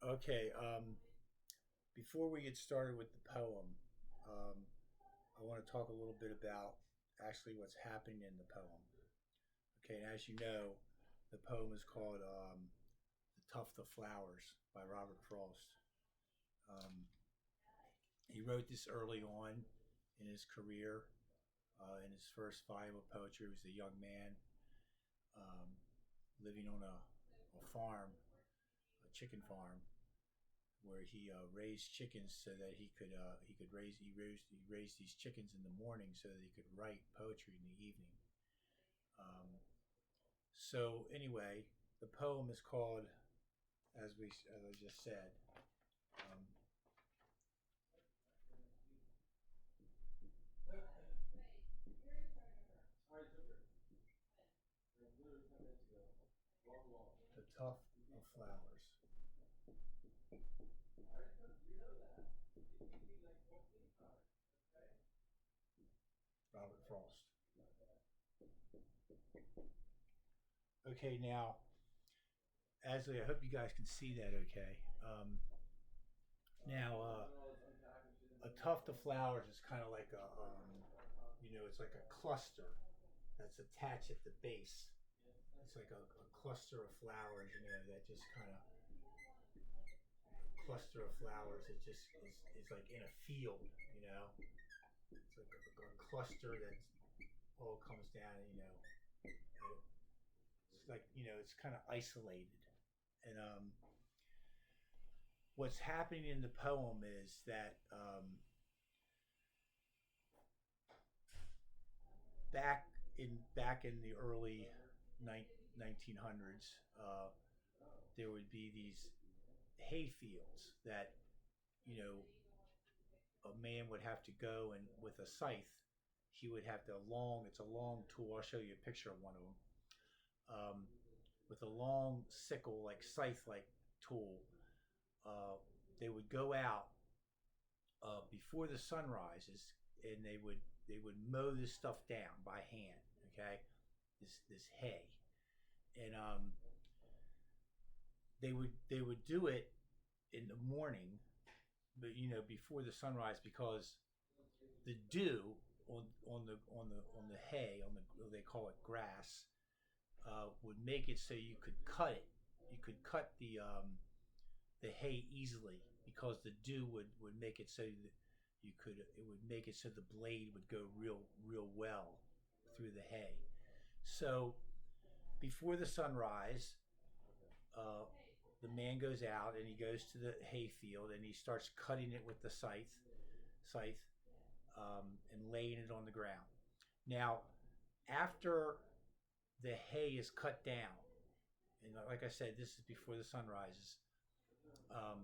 Okay, before we get started with the poem, um, I want to talk a little bit about actually what's happening in the poem. Okay, and as you know, the poem is called The Tuft of Flowers by Robert Frost. Um, he wrote this early on in his career, in his first volume of poetry. He was a young man um, living on a farm, a chicken farm, where he raised chickens so that he could raised these chickens in the morning so that he could write poetry in the evening. So anyway, the poem is called, as I just said, um, "The Tuft of Flowers." Robert Frost. Okay, now, Asley, I hope you guys can see that. Okay. Now, a tuft of flowers is kind of like it's like a cluster that's attached at the base. It's like a cluster of flowers, that just kind of cluster of flowers. It just is like in a field, you know. It's like a cluster that all comes down, it's like it's kind of isolated. And what's happening in the poem is that back in the early 1900s, there would be these hay fields that you know a man would have to go and with a scythe, he would have to long. It's a long tool. I'll show you a picture of one of them. With a long sickle, like scythe, like tool, uh, they would go out before the sun rises, and they would mow this stuff down by hand. Okay, this hay, and they would do it in the morning, but before the sunrise, because the dew on the hay, on the, they call it grass, would make it so you could cut it. You could cut the hay easily because the dew would make it so that it would make it so the blade would go real well through the hay. So before the sunrise, uh, the man goes out and he goes to the hay field and he starts cutting it with the scythe, and laying it on the ground. Now, after the hay is cut down, and like I said, this is before the sun rises. Um,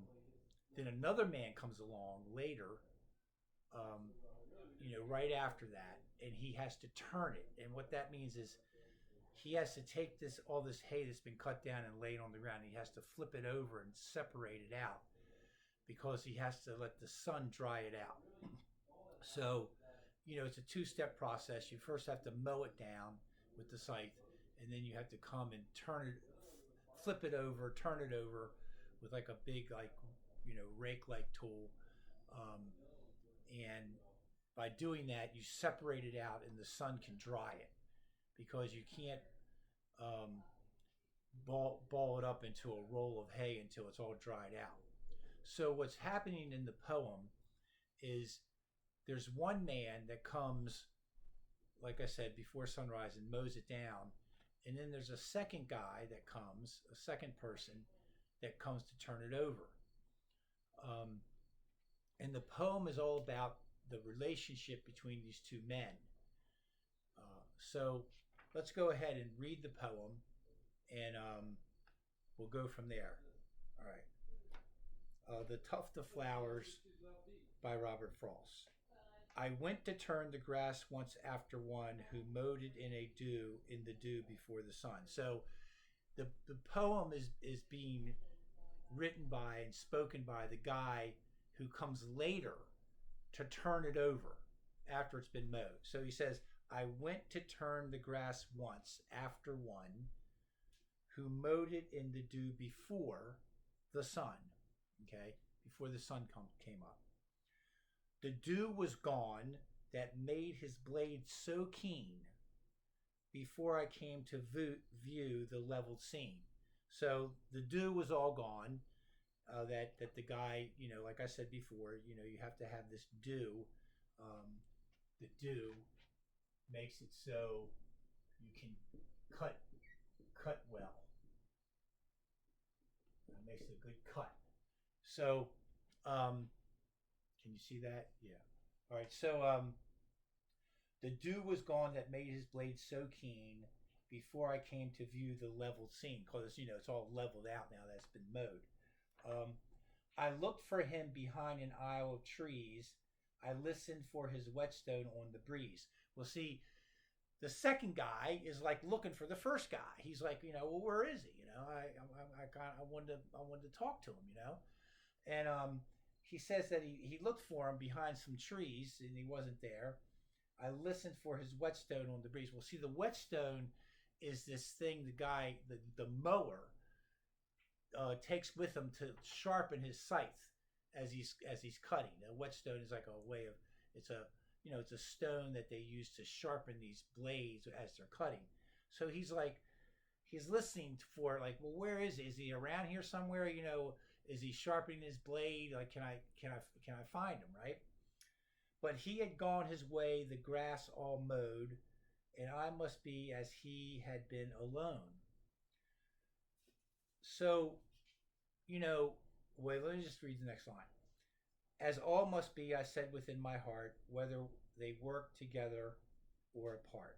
then another man comes along later, um, right after that, and he has to turn it. And what that means is he has to take all this hay that's been cut down and laid on the ground. He has to flip it over and separate it out because he has to let the sun dry it out. So, it's a two-step process. You first have to mow it down with the scythe, and then you have to come and flip it over, turn it over with like a big, like, rake-like tool. Um, and by doing that, you separate it out, and the sun can dry it because you can't um, ball it up into a roll of hay until it's all dried out. So what's happening in the poem is there's one man that comes, like I said, before sunrise and mows it down. And then there's a second guy that comes, a second person that comes to turn it over. Um, and the poem is all about the relationship between these two men. So let's go ahead and read the poem, and we'll go from there. All right. The Tuft of Flowers by Robert Frost. I went to turn the grass once after one who mowed it in the dew before the sun. So the poem is being written by and spoken by the guy who comes later to turn it over after it's been mowed. So he says, I went to turn the grass once after one who mowed it in the dew before the sun. Okay, before the sun came up. The dew was gone that made his blade so keen before I came to view the leveled scene. So the dew was all gone. That the guy, like I said before, you have to have this dew. Um, the dew makes it so you can cut cut well. It makes a good cut. So, can you see that? Yeah. All right. So, the dew was gone that made his blade so keen before I came to view the leveled scene, because it's all leveled out now that's been mowed. Um, I looked for him behind an aisle of trees. I listened for his whetstone on the breeze. Well, see, the second guy is like looking for the first guy. He's like, well, where is he? I wanted to talk to him. And he says that he looked for him behind some trees and he wasn't there. I listened for his whetstone on the breeze. Well, see, the whetstone is this thing the mower takes with him to sharpen his scythe as he's cutting. A whetstone is like a way of it's a stone that they use to sharpen these blades as they're cutting. So he's listening for like, well, where is he? Is he around here somewhere? Is he sharpening his blade? Like, can I find him? Right? But he had gone his way, the grass all mowed, and I must be as he had been alone. So, wait, let me just read the next line. As all must be, I said within my heart, whether they work together or apart.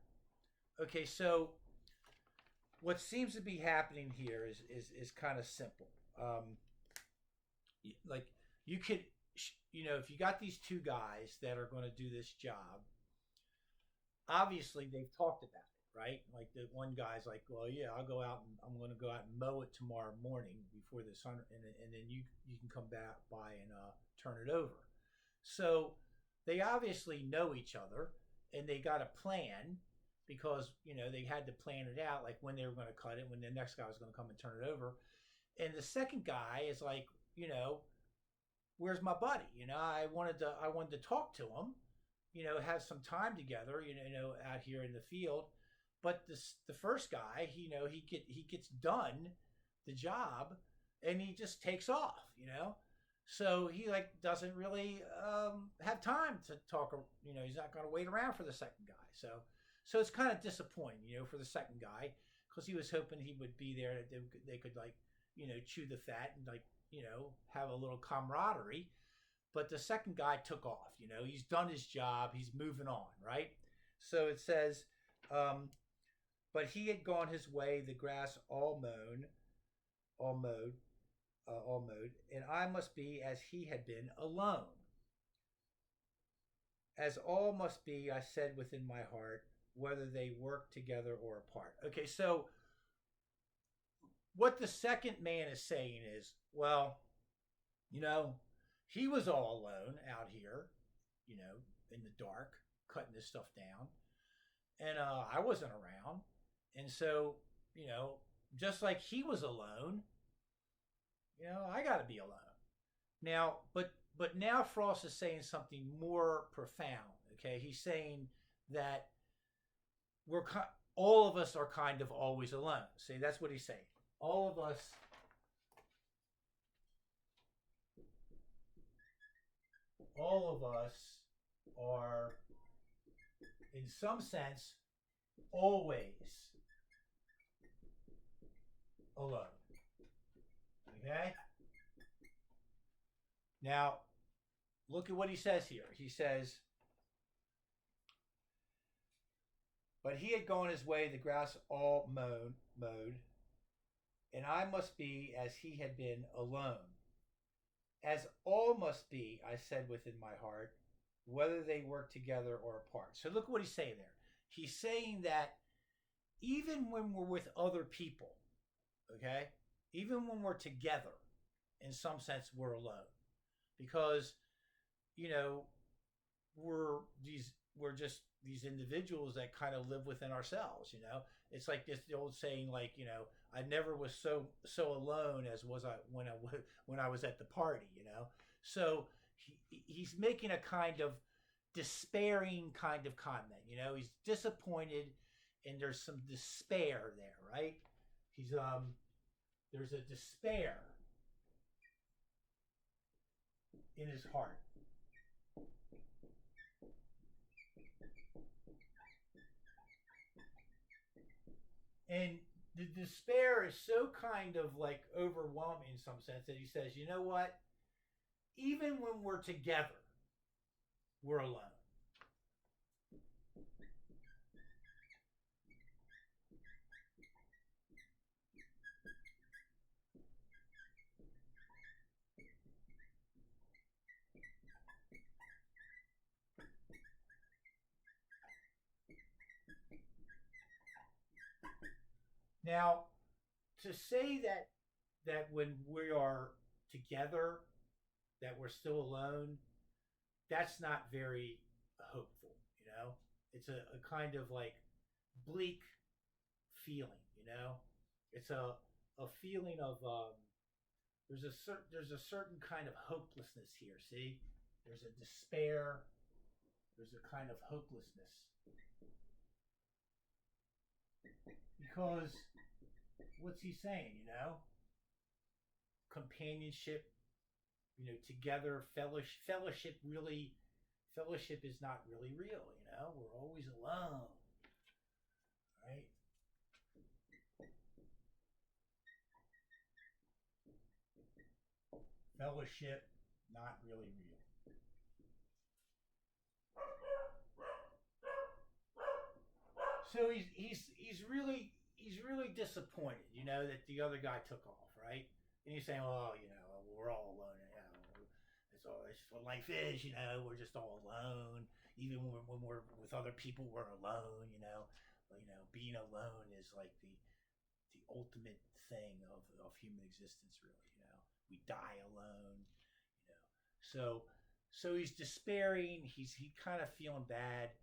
Okay, so what seems to be happening here is kind of simple. Like you could, if you got these two guys that are going to do this job, obviously they've talked about it, right? Like the one guy's like, well, yeah, I'm going to go out and mow it tomorrow morning before the sun, and then you can come back by and turn it over. So they obviously know each other, and they got a plan because they had to plan it out, like when they were going to cut it, when the next guy was going to come and turn it over. And the second guy is like, where's my buddy? I wanted to talk to him, have some time together, out here in the field. But the first guy, he gets done the job, and he just takes off, So he like doesn't really have time to talk. He's not going to wait around for the second guy. So it's kind of disappointing, for the second guy, because he was hoping he would be there. That they could like, chew the fat and like, have a little camaraderie. But the second guy took off. He's done his job. He's moving on, right? So it says, but he had gone his way, the grass all mowed, and I must be as he had been alone. As all must be, I said within my heart, whether they work together or apart. Okay, so what the second man is saying is, well, he was all alone out here, in the dark, cutting this stuff down. And I wasn't around. And so, just like he was alone, I got to be alone. Now, but now Frost is saying something more profound. Okay, he's saying that all of us are kind of always alone. See, that's what he's saying. All of us are, in some sense, always alone. Okay? Now, look at what he says here. He says, but he had gone his way, the grass all mowed, and I must be as he had been alone. As all must be, I said within my heart, whether they work together or apart. So look what he's saying there. He's saying that even when we're with other people, okay, even when we're together, in some sense, we're alone. Because, we're we're just these individuals that kind of live within ourselves. It's like this the old saying, like, I never was so alone as was I when I was at the party. So he's making a kind of despairing kind of comment. He's disappointed, and there's some despair there, right? He's there's a despair in his heart. And the despair is so kind of like overwhelming in some sense that he says, you know what? Even when we're together, we're alone. Now, to say that when we are together, that we're still alone, that's not very hopeful. It's a kind of like bleak feeling. It's a feeling of there's a certain kind of hopelessness here. See, there's a despair. There's a kind of hopelessness because what's he saying? Companionship. Together, fellowship is not really real. We're always alone, right? Fellowship, not really real. So he's really disappointed, that the other guy took off, right? And he's saying, "Oh, we're all alone. That's what life is. We're just all alone. Even when we're with other people, we're alone. Being alone is like the ultimate thing of human existence. Really, we die alone. You know, so he's despairing. He kind of feeling bad,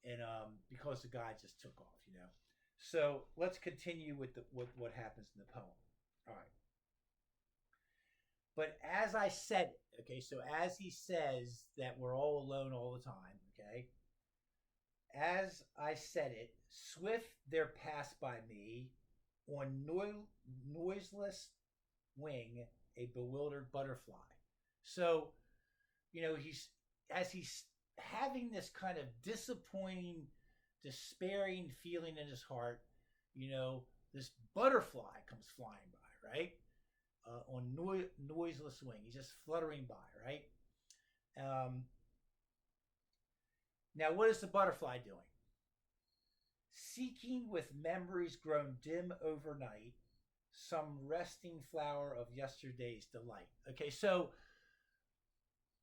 and because the guy just took off. So let's continue with what happens in the poem. All right. But as I said it, okay, so as he says that we're all alone all the time, okay, as I said it, swift there passed by me on noiseless wing a bewildered butterfly. So, he's having this kind of disappointing, despairing feeling in his heart, this butterfly comes flying by, right? On noiseless wing. He's just fluttering by, right? Now, what is the butterfly doing? Seeking with memories grown dim overnight some resting flower of yesterday's delight. Okay, so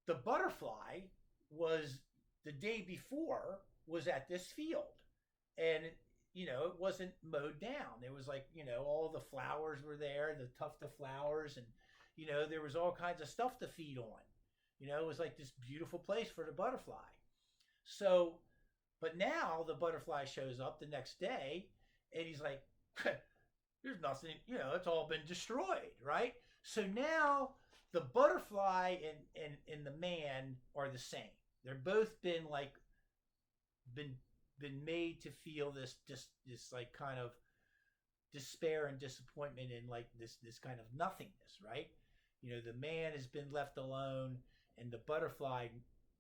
the butterfly was the day before was at this field, and it wasn't mowed down. There was all the flowers were there, the tuft of flowers, and there was all kinds of stuff to feed on. It was like this beautiful place for the butterfly. So, but now the butterfly shows up the next day, and he's like, "There's nothing. It's all been destroyed, right?" So now the butterfly and the man are the same. They're both been made to feel this like kind of despair and disappointment and like this kind of nothingness, right? The man has been left alone, and the butterfly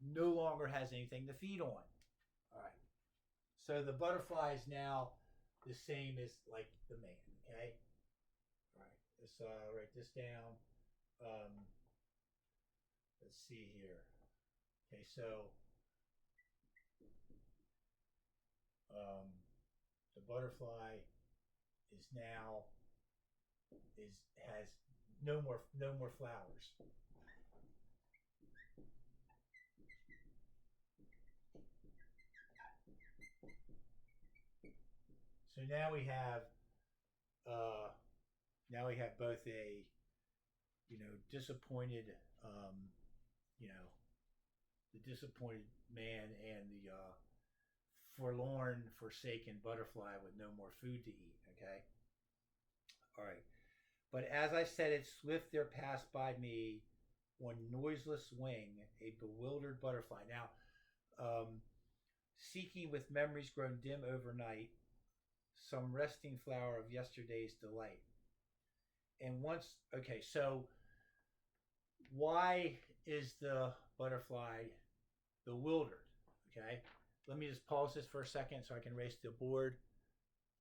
no longer has anything to feed on. All right. So the butterfly is now the same as like the man. Okay. All right. Let's write this down. Let's see here. Okay. So the butterfly is now has no more flowers. So now we have both a disappointed you know the disappointed man and forlorn, forsaken butterfly with no more food to eat. Okay? All right. But as I said it swift there passed by me one noiseless wing, a bewildered butterfly. Now, seeking with memories grown dim overnight, some resting flower of yesterday's delight. And once, okay, so why is the butterfly bewildered? Okay, let me just pause this for a second so I can erase the board.